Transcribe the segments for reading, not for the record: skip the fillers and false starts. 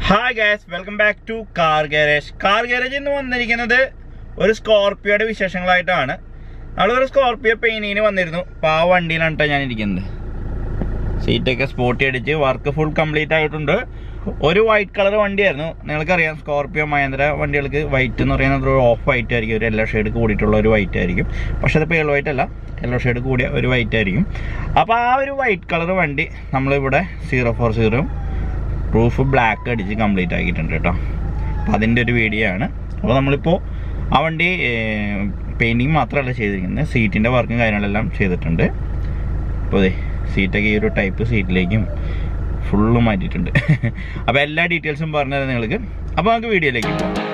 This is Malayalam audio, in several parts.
Hi guys, welcome back to Car Garage. Car Garage in one ഒരു സ്കോർപിയോയുടെ വിശേഷങ്ങളായിട്ടാണ്. നമ്മളൊരു സ്കോർപിയോ പെയിന്റിങ്ങിന് വന്നിരുന്നു. ആ വണ്ടിയിലാണ് ഞാൻ ഇരിക്കുന്നത്. സീറ്റൊക്കെ സ്പോട്ടി അടിച്ച് വർക്ക് ഫുൾ കംപ്ലീറ്റ് ആയിട്ടുണ്ട്. ഒരു വൈറ്റ് കളർ വണ്ടിയായിരുന്നു. നിങ്ങൾക്കറിയാം സ്കോർപിയോ മഹീന്ദ്ര വണ്ടികൾക്ക് വൈറ്റ് എന്ന് പറയുന്നത് ഒരു ഓഫ് വൈറ്റ് ആയിരിക്കും, ഒരു യെല്ലോ ഷെയ്ഡ് കൂടിയിട്ടുള്ള ഒരു വൈറ്റ് ആയിരിക്കും. പക്ഷെ അത് പേൾ വൈറ്റ് അല്ല, യെല്ലോ ഷെയ്ഡ് കൂടിയ ഒരു വൈറ്റ് ആയിരിക്കും. അപ്പോൾ ആ ഒരു വൈറ്റ് കളർ വണ്ടി നമ്മളിവിടെ 040 റൂഫ് ബ്ലാക്ക് അടിച്ച് കംപ്ലീറ്റ് ആക്കിയിട്ടുണ്ട് കേട്ടോ. അപ്പോൾ അതിൻ്റെ ഒരു വീഡിയോ ആണ്. അപ്പോൾ നമ്മളിപ്പോൾ ആ വണ്ടി പെയിൻറ്റിങ് മാത്രമല്ല ചെയ്തിരിക്കുന്നത്, സീറ്റിൻ്റെ വർക്കും കാര്യങ്ങളെല്ലാം ചെയ്തിട്ടുണ്ട്. അപ്പോൾ അതെ സീറ്റൊക്കെ ഈ ഒരു ടൈപ്പ് സീറ്റിലേക്കും ഫുള്ള് മാറ്റിയിട്ടുണ്ട്. അപ്പോൾ എല്ലാ ഡീറ്റെയിൽസും പറഞ്ഞുതരാം നിങ്ങൾക്ക്. അപ്പോൾ നമുക്ക് വീഡിയോയിലേക്ക് പോകാം.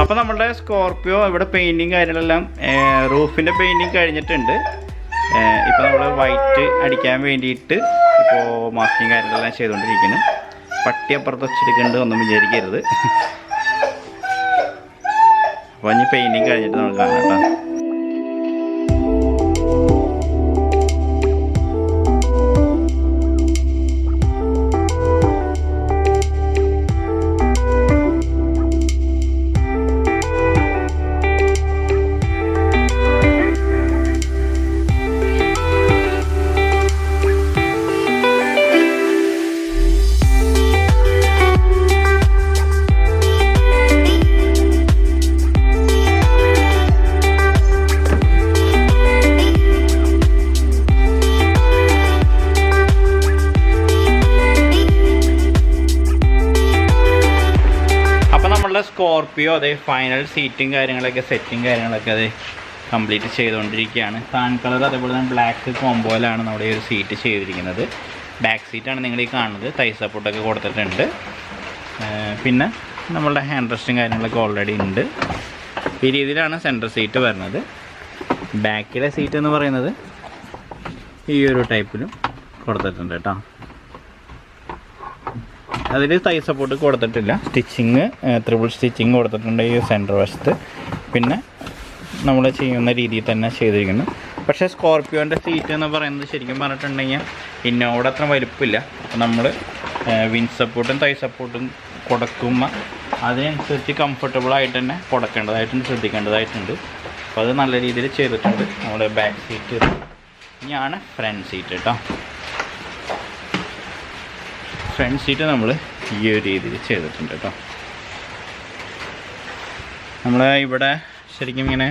അപ്പോൾ നമ്മുടെ സ്കോർപിയോ ഇവിടെ പെയിൻറ്റിങ് കാര്യങ്ങളെല്ലാം റൂഫിൻ്റെ പെയിൻറ്റിങ് കഴിഞ്ഞിട്ടുണ്ട്. ഇപ്പോൾ നമ്മൾ വൈറ്റ് അടിക്കാൻ വേണ്ടിയിട്ട് ഇപ്പോൾ മാസ്കിങ് കാര്യങ്ങളെല്ലാം ചെയ്തുകൊണ്ടിരിക്കുന്നു. പട്ടി അപ്പുറത്ത് വെച്ചെടുക്കേണ്ടത് ഒന്നും വിചാരിക്കരുത്. അപ്പോൾ ഇനി പെയിൻറ്റിങ് കഴിഞ്ഞിട്ട് നമുക്ക് കാണാം കേട്ടോ. സ്കോർപിയോ അതെ ഫൈനൽ സീറ്റും കാര്യങ്ങളൊക്കെ സെറ്റിങ് കാര്യങ്ങളൊക്കെ അത് കംപ്ലീറ്റ് ചെയ്തുകൊണ്ടിരിക്കുകയാണ്. താൻ കളർ അതേപോലെ തന്നെ ബ്ലാക്ക് കോംബോയിലാണ് നമ്മുടെ ഈ ഒരു സീറ്റ് ചെയ്തിരിക്കുന്നത്. ബാക്ക് സീറ്റാണ് നിങ്ങൾ ഈ കാണുന്നത്. തൈ സപ്പോർട്ടൊക്കെ കൊടുത്തിട്ടുണ്ട്. പിന്നെ നമ്മളുടെ ഹാൻഡ് റെസ്റ്റും കാര്യങ്ങളൊക്കെ ഓൾറെഡി ഉണ്ട്. ഈ രീതിയിലാണ് സെൻറ്റർ സീറ്റ് വരുന്നത്. ബാക്കിലെ സീറ്റ് എന്ന് പറയുന്നത് ഈ ഒരു ടൈപ്പിലും കൊടുത്തിട്ടുണ്ട് കേട്ടോ. അതിൽ തൈ സപ്പോർട്ട് കൊടുത്തിട്ടില്ല. സ്റ്റിച്ചിങ് ത്രിബിൾ സ്റ്റിച്ചിങ് കൊടുത്തിട്ടുണ്ട് ഈ സെൻറ്റർ വശത്ത്. പിന്നെ നമ്മൾ ചെയ്യുന്ന രീതിയിൽ തന്നെ ചെയ്തിരിക്കുന്നു. പക്ഷേ സ്കോർപ്പിയോൻ്റെ സീറ്റ് എന്ന് പറയുന്നത് ശരിക്കും പറഞ്ഞിട്ടുണ്ടെങ്കിൽ ഇന്നോവയുടെ അത്ര വലുപ്പമില്ല. അപ്പോൾ നമ്മൾ വിൻ സപ്പോർട്ടും തൈ സപ്പോർട്ടും കൊടുക്കുമ്പോൾ അതിനനുസരിച്ച് കംഫർട്ടബിളായിട്ട് തന്നെ കൊടുക്കേണ്ടതായിട്ടുണ്ട്, ശ്രദ്ധിക്കേണ്ടതായിട്ടുണ്ട്. അപ്പോൾ അത് നല്ല രീതിയിൽ ചെയ്തിട്ടുണ്ട്. നമ്മുടെ ബാക്ക് സീറ്റ് ഇനിയാണ് ഫ്രണ്ട് സീറ്റ് കേട്ടോ. ഫ്രണ്ട് സീറ്റ് നമ്മൾ ഈ ഒരു രീതിയിൽ ചെയ്തിട്ടുണ്ട് കേട്ടോ. നമ്മൾ ഇവിടെ ശരിക്കും ഇങ്ങനെ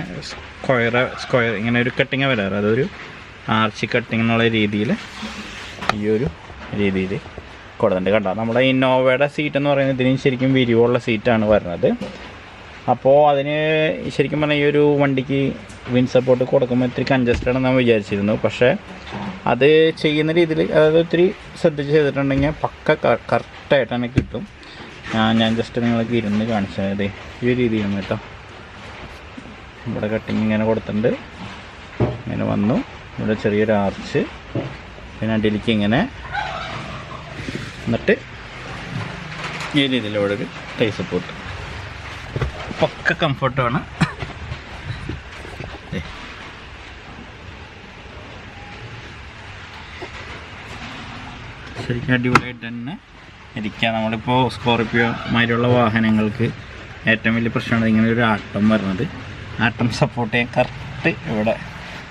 സ്ക്വയർ ഇങ്ങനെ ഒരു കട്ടിങ് വരാറ്, അതൊരു ആർച്ച് കട്ടിങ് എന്നുള്ള രീതിയിൽ ഈ ഒരു രീതിയിൽ കൊടുത്തിട്ടുണ്ട് കണ്ടോ. നമ്മുടെ ഇന്നോവയുടെ സീറ്റ് എന്ന് പറയുന്നത് ഇതിന് ശരിക്കും വിരിവുള്ള സീറ്റാണ് വരുന്നത്. അപ്പോൾ അതിന് ശരിക്കും പറഞ്ഞാൽ ഈ ഒരു വണ്ടിക്ക് വിൻ സപ്പോർട്ട് കൊടുക്കുമ്പോൾ ഇത്തിരി കൺജസ്റ്റഡ് ആണെന്ന് ഞാൻ വിചാരിച്ചിരുന്നു. പക്ഷേ അത് ചെയ്യുന്ന രീതിയിൽ അതായത് ഒത്തിരി ശ്രദ്ധിച്ച് ചെയ്തിട്ടുണ്ടെങ്കിൽ പക്ക കറക്റ്റായിട്ട് തന്നെ കിട്ടും. ഞാൻ ജസ്റ്റ് നിങ്ങൾക്ക് ഇരുന്ന് കാണിച്ചത് ഈ ഒരു രീതിയാണ് കേട്ടോ. ഇവിടെ കട്ടിങ് ഇങ്ങനെ കൊടുത്തിട്ടുണ്ട്, ഇങ്ങനെ വന്നു. ഇവിടെ ചെറിയൊരു ആർച്ച്, പിന്നെ അടിയിലേക്ക് ഇങ്ങനെ, എന്നിട്ട് ഈ രീതിയിലൂടെ ഒരു ടൈ സപ്പോർട്ട്. പക്ക കംഫർട്ടാണ്. ശരിക്കും അടിപൊളിയായിട്ട് തന്നെ ഇരിക്കുക. നമ്മളിപ്പോൾ സ്കോർപ്പിയോ മാതിരിയുള്ള വാഹനങ്ങൾക്ക് ഏറ്റവും വലിയ പ്രശ്നമാണ് ഇങ്ങനെ ഒരു ആട്ടം വരുന്നത്. ആട്ടം സപ്പോർട്ട് ചെയ്യാൻ കറക്റ്റ് ഇവിടെ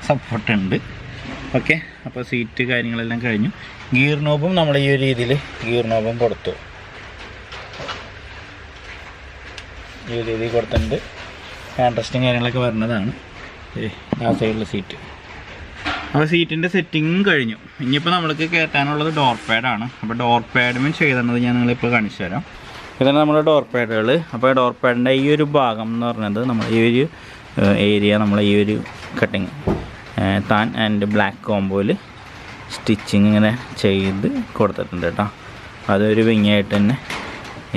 സപ്പോർട്ടുണ്ട്. ഓക്കെ, അപ്പോൾ സീറ്റ് കാര്യങ്ങളെല്ലാം കഴിഞ്ഞു. ഗിയർ നോബും നമ്മൾ ഈ ഒരു രീതിയിൽ ഗിയർ നോബും കൊടുത്തു. ഈ ഒരു രീതിയിൽ കൊടുത്തിട്ടുണ്ട്. ഹാൻഡ് റെസ്റ്റും കാര്യങ്ങളൊക്കെ വരുന്നതാണ് ആ സൈഡിലെ സീറ്റ്. അപ്പോൾ സീറ്റിൻ്റെ സെറ്റിങ്ങും കഴിഞ്ഞു. ഇനിയിപ്പോൾ നമ്മൾക്ക് കയറ്റാനുള്ളത് ഡോർ പാഡാണ്. അപ്പോൾ ഡോർ പാഡും ചെയ്തത് ഞാൻ നിങ്ങളിപ്പോൾ കാണിച്ചു തരാം. ഇതാണ് നമ്മുടെ ഡോർ പാഡുകൾ. അപ്പോൾ ഡോർ പാഡിൻ്റെ ഈ ഒരു ഭാഗം എന്ന് പറയുന്നത് നമ്മൾ ഈ ഒരു ഏരിയ നമ്മൾ ഈ ഒരു കട്ടിങ് താൻ ആൻഡ് ബ്ലാക്ക് കോമ്പോയിൽ സ്റ്റിച്ചിങ് ഇങ്ങനെ ചെയ്ത് കൊടുത്തിട്ടുണ്ട് കേട്ടോ. അതൊരു വിങ്ങായിട്ട് തന്നെ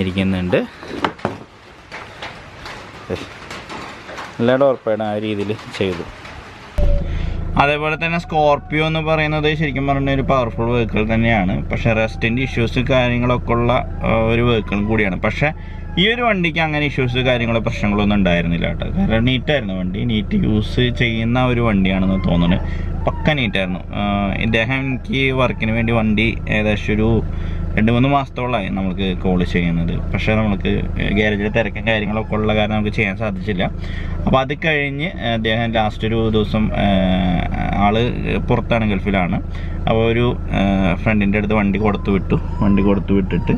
ഇരിക്കുന്നുണ്ട്. എല്ലാ ഡോർ പാഡും ആ രീതിയിൽ ചെയ്തു. അതേപോലെ തന്നെ സ്കോർപ്പിയോ എന്ന് പറയുന്നത് ശരിക്കും പറഞ്ഞാൽ ഒരു പവർഫുൾ വെഹിക്കിൾ തന്നെയാണ്. പക്ഷേ റെസ്റ്റിൻ്റെ ഇഷ്യൂസ് കാര്യങ്ങളൊക്കെ ഉള്ള ഒരു വെഹിക്കിൾ കൂടിയാണ്. പക്ഷേ ഈ ഒരു വണ്ടിക്ക് അങ്ങനെ ഇഷ്യൂസ് കാര്യങ്ങളോ പ്രശ്നങ്ങളൊന്നും ഉണ്ടായിരുന്നില്ല കേട്ടോ. കാരണം നീറ്റായിരുന്നു വണ്ടി. നീറ്റ് യൂസ് ചെയ്യുന്ന ഒരു വണ്ടിയാണെന്ന് തോന്നുന്നു. പക്ക നീറ്റായിരുന്നു. ഇദ്ദേഹം എനിക്ക് വർക്കിന് വേണ്ടി വണ്ടി ഏകദേശം ഒരു 2-3 മാസത്തോളമായി നമുക്ക് കോൾ ചെയ്യുന്നത്. പക്ഷേ നമുക്ക് ഗ്യാരേജിൽ തിരക്കും കാര്യങ്ങളൊക്കെ ഉള്ള കാരണം നമുക്ക് ചെയ്യാൻ സാധിച്ചില്ല. അപ്പോൾ അത് കഴിഞ്ഞ് അദ്ദേഹം ലാസ്റ്റ് ഒരു ദിവസം ആൾ പുറത്താണ്, ഗൾഫിലാണ്. അപ്പോൾ ഒരു ഫ്രണ്ടിൻ്റെ അടുത്ത് വണ്ടി കൊടുത്തു വിട്ടിട്ട്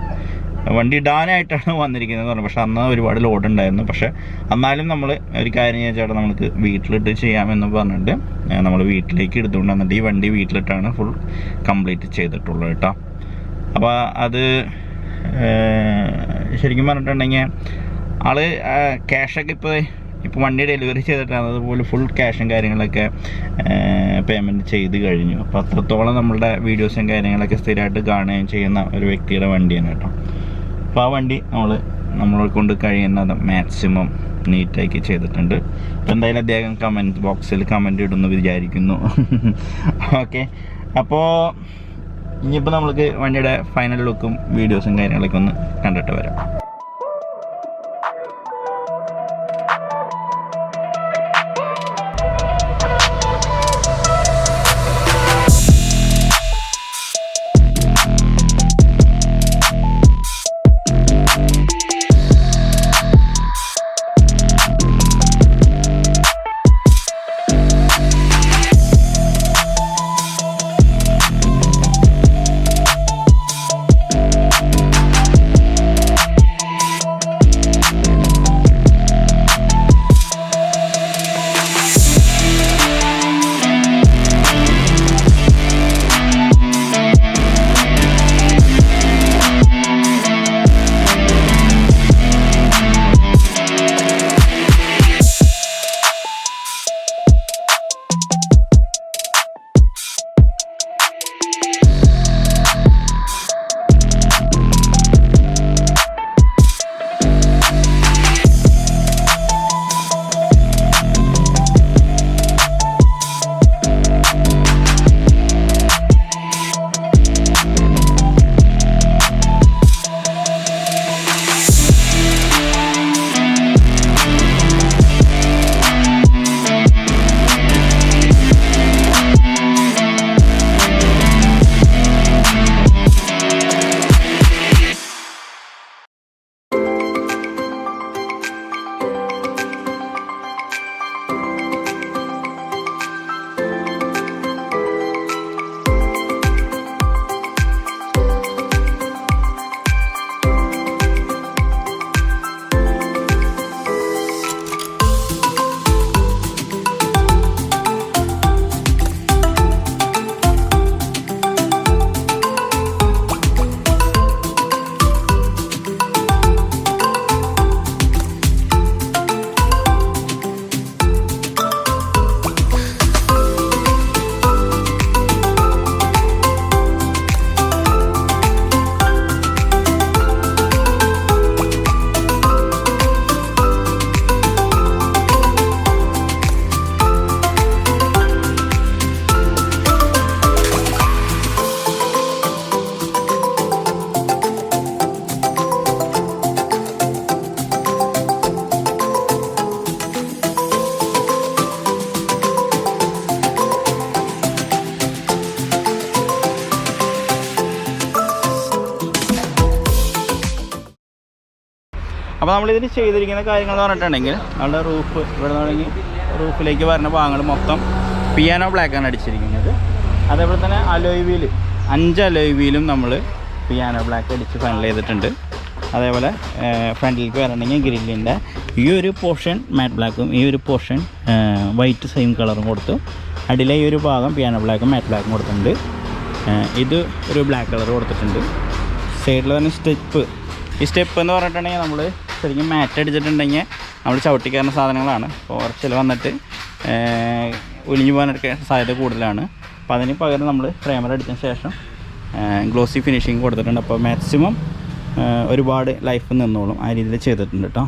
വണ്ടി ഇടാനായിട്ടാണ് വന്നിരിക്കുന്നത് പറഞ്ഞു. പക്ഷെ അന്ന് ഒരുപാട് ലോഡ് ഉണ്ടായിരുന്നു. പക്ഷേ എന്നാലും നമ്മൾ ഒരു കാര്യം ചോദിച്ചാൽ നമുക്ക് വീട്ടിലിട്ട് ചെയ്യാമെന്ന് പറഞ്ഞിട്ട് നമ്മൾ വീട്ടിലേക്ക് എടുത്തുകൊണ്ട് വന്നിട്ട് ഈ വണ്ടി വീട്ടിലിട്ടാണ് ഫുൾ കംപ്ലീറ്റ് ചെയ്തിട്ടുള്ളത് കേട്ടോ. അപ്പോൾ അത് ശരിക്കും പറഞ്ഞിട്ടുണ്ടെങ്കിൽ ആൾ ക്യാഷൊക്കെ ഇപ്പോൾ വണ്ടി ഡെലിവറി ചെയ്തിട്ടാണ്, അതുപോലെ ഫുൾ ക്യാഷും കാര്യങ്ങളൊക്കെ പേയ്മെൻറ്റ് ചെയ്ത് കഴിഞ്ഞു. അപ്പോൾ അത്രത്തോളം നമ്മളുടെ വീഡിയോസും കാര്യങ്ങളൊക്കെ സ്ഥിരമായിട്ട് കാണുകയും ചെയ്യുന്ന ഒരു വ്യക്തിയുടെ വണ്ടിയാണ് കേട്ടോ. അപ്പോൾ ആ വണ്ടി നമ്മളെ കൊണ്ട് കഴിയുന്നത് മാക്സിമം നീറ്റാക്കി ചെയ്തിട്ടുണ്ട്. അപ്പോൾ എന്തായാലും അദ്ദേഹം കമൻറ്റ് ബോക്സിൽ കമൻറ്റ് ഇടുന്നു വിചാരിക്കുന്നു. ഓക്കെ, അപ്പോൾ ഇനിയിപ്പോൾ നമുക്ക് വണ്ടിയുടെ ഫൈനൽ ലുക്കും വീഡിയോസും കാര്യങ്ങളൊക്കെ ഒന്ന് കണ്ടിട്ട് വരാം. അപ്പോൾ നമ്മളിതിൽ ചെയ്തിരിക്കുന്ന കാര്യങ്ങൾ എന്ന് പറഞ്ഞിട്ടുണ്ടെങ്കിൽ നമ്മുടെ റൂഫ് ഇവിടെ നിന്നാണെങ്കിൽ റൂഫിലേക്ക് വരുന്ന ഭാഗങ്ങൾ മൊത്തം പിയാനോ ബ്ലാക്കാണ് അടിച്ചിരിക്കുന്നത്. അതേപോലെ തന്നെ അലോയ് വീല് 5 അലോയ് വീലും നമ്മൾ പിയാനോ ബ്ലാക്ക് അടിച്ച് ഫൈനൽ ചെയ്തിട്ടുണ്ട്. അതേപോലെ ഫ്രണ്ടിലേക്ക് വരണമെങ്കിൽ ഗ്രില്ലിൻ്റെ ഈ ഒരു പോർഷൻ മാറ്റ് ബ്ലാക്കും ഈ ഒരു പോർഷൻ വൈറ്റ് സെയിം കളറും കൊടുത്തു. അടിയിലെ ഈ ഒരു ഭാഗം പിയാനോ ബ്ലാക്കും മാറ്റ് ബ്ലാക്കും കൊടുത്തിട്ടുണ്ട്. ഇത് ഒരു ബ്ലാക്ക് കളർ കൊടുത്തിട്ടുണ്ട്. സൈഡിൽ തന്നെ ഈ സ്റ്റെപ്പ് എന്ന് പറഞ്ഞിട്ടുണ്ടെങ്കിൽ നമ്മൾ ശരിക്കും മാറ്റ് അടിച്ചിട്ടുണ്ടെങ്കിൽ നമ്മൾ ചവിട്ടിക്കയറുന്ന സാധനങ്ങളാണ്. കുറച്ചിൽ വന്നിട്ട് ഒലിഞ്ഞു പോകാനൊക്കെ സാധ്യത കൂടുതലാണ്. അപ്പോൾ അതിന് പകരം നമ്മൾ പ്രൈമർ അടിച്ചതിന് ശേഷം ഗ്ലോസി ഫിനിഷിങ് കൊടുത്തിട്ടുണ്ട്. അപ്പോൾ മാക്സിമം ഒരുപാട് ലൈഫ് നിന്നോളും ആ രീതിയിൽ ചെയ്തിട്ടുണ്ട് കേട്ടോ.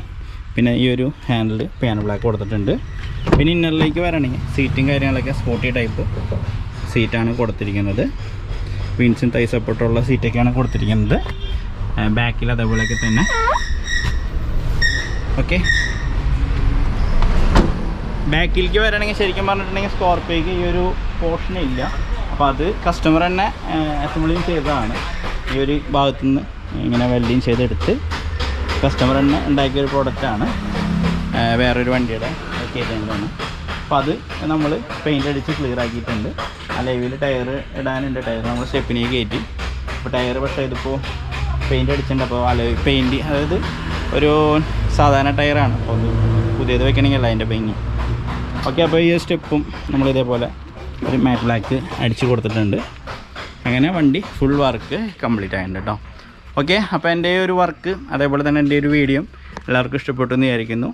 പിന്നെ ഈ ഒരു ഹാൻഡിൽ പിയാനോ ബ്ലാക്ക് കൊടുത്തിട്ടുണ്ട്. പിന്നെ ഇന്നറിലേക്ക് വരണമെങ്കിൽ സീറ്റും കാര്യങ്ങളൊക്കെ സ്പോർട്ടി ടൈപ്പ് സീറ്റാണ് കൊടുത്തിരിക്കുന്നത്. വിൻസും തൈ സപ്പോർട്ടുള്ള സീറ്റൊക്കെയാണ് കൊടുത്തിരിക്കുന്നത്. ബാക്കിൽ അതേപോലെയൊക്കെ തന്നെ. ഓക്കെ, ബാക്കിലേക്ക് വരണമെങ്കിൽ ശരിക്കും പറഞ്ഞിട്ടുണ്ടെങ്കിൽ സ്കോർപ്പിയോയ്ക്ക് ഈ ഒരു പോർഷൻ ഇല്ല. അപ്പോൾ അത് കസ്റ്റമർ തന്നെ അസംബ്ലിങ് ചെയ്തതാണ്. ഈ ഒരു ഭാഗത്തുനിന്ന് ഇങ്ങനെ വെൽഡിങ് ചെയ്തെടുത്ത് കസ്റ്റമർ തന്നെ ഉണ്ടാക്കിയൊരു പ്രോഡക്റ്റാണ്. വേറൊരു വണ്ടിയുടെ ചെയ്തതാണ്. അപ്പോൾ അത് നമ്മൾ പെയിൻ്റ് അടിച്ച് ക്ലിയർ ആക്കിയിട്ടുണ്ട്. ആ ലൈവിൽ ടയർ ഇടാനുണ്ട്. ടയർ നമ്മൾ സ്റ്റെപ്പിനേക്ക് കയറ്റി. അപ്പോൾ ടയർ പക്ഷേ ഇതിപ്പോൾ പെയിൻ്റ് അടിച്ചിട്ടുണ്ട്. അപ്പോൾ പെയിൻറ്റ് അതായത് ഒരു സാധാരണ ടയറാണ്. അപ്പോൾ അത് പുതിയത് വെക്കണമെങ്കിൽ അതിൻ്റെ ഭംഗി. ഓക്കെ, അപ്പോൾ ഈ സ്റ്റെപ്പും നമ്മൾ ഇതേപോലെ ഒരു മാറ്റ് ബ്ലാക്ക് അടിച്ച് കൊടുത്തിട്ടുണ്ട്. അങ്ങനെ വണ്ടി ഫുൾ വർക്ക് കംപ്ലീറ്റ് ആയിട്ടുണ്ട് കേട്ടോ. ഓക്കെ, അപ്പോൾ എൻ്റെ ഒരു വർക്ക് അതേപോലെ തന്നെ എൻ്റെ ഒരു വീഡിയോ എല്ലാവർക്കും ഇഷ്ടപ്പെട്ടു എന്ന് വിചാരിക്കുന്നു.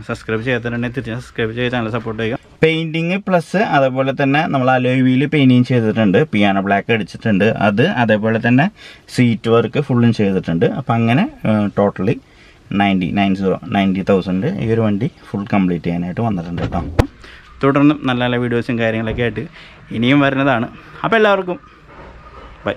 സബ്സ്ക്രൈബ് ചെയ്യാത്തതുണ്ടെങ്കിൽ തീർച്ചയായും സബ്സ്ക്രൈബ് ചെയ്ത് ചാനൽ സപ്പോർട്ട് ചെയ്യുക. പെയിൻറ്റിങ് പ്ലസ് അതേപോലെ തന്നെ നമ്മൾ അലോയ് വീല് പെയിൻറ്റിങ് ചെയ്തിട്ടുണ്ട്. പിയാനോ ബ്ലാക്ക് അടിച്ചിട്ടുണ്ട്. അതേപോലെ തന്നെ സീറ്റ് വർക്ക് ഫുള്ളും ചെയ്തിട്ടുണ്ട്. അപ്പോൾ അങ്ങനെ ടോട്ടലി 90,000 ഈ ഒരു വണ്ടി ഫുൾ കംപ്ലീറ്റ് ചെയ്യാനായിട്ട് വന്നിട്ടുണ്ട് കേട്ടോ. തുടർന്നും നല്ല നല്ല വീഡിയോസും കാര്യങ്ങളൊക്കെ ആയിട്ട് ഇനിയും വരുന്നതാണ്. അപ്പോൾ എല്ലാവർക്കും ബൈ.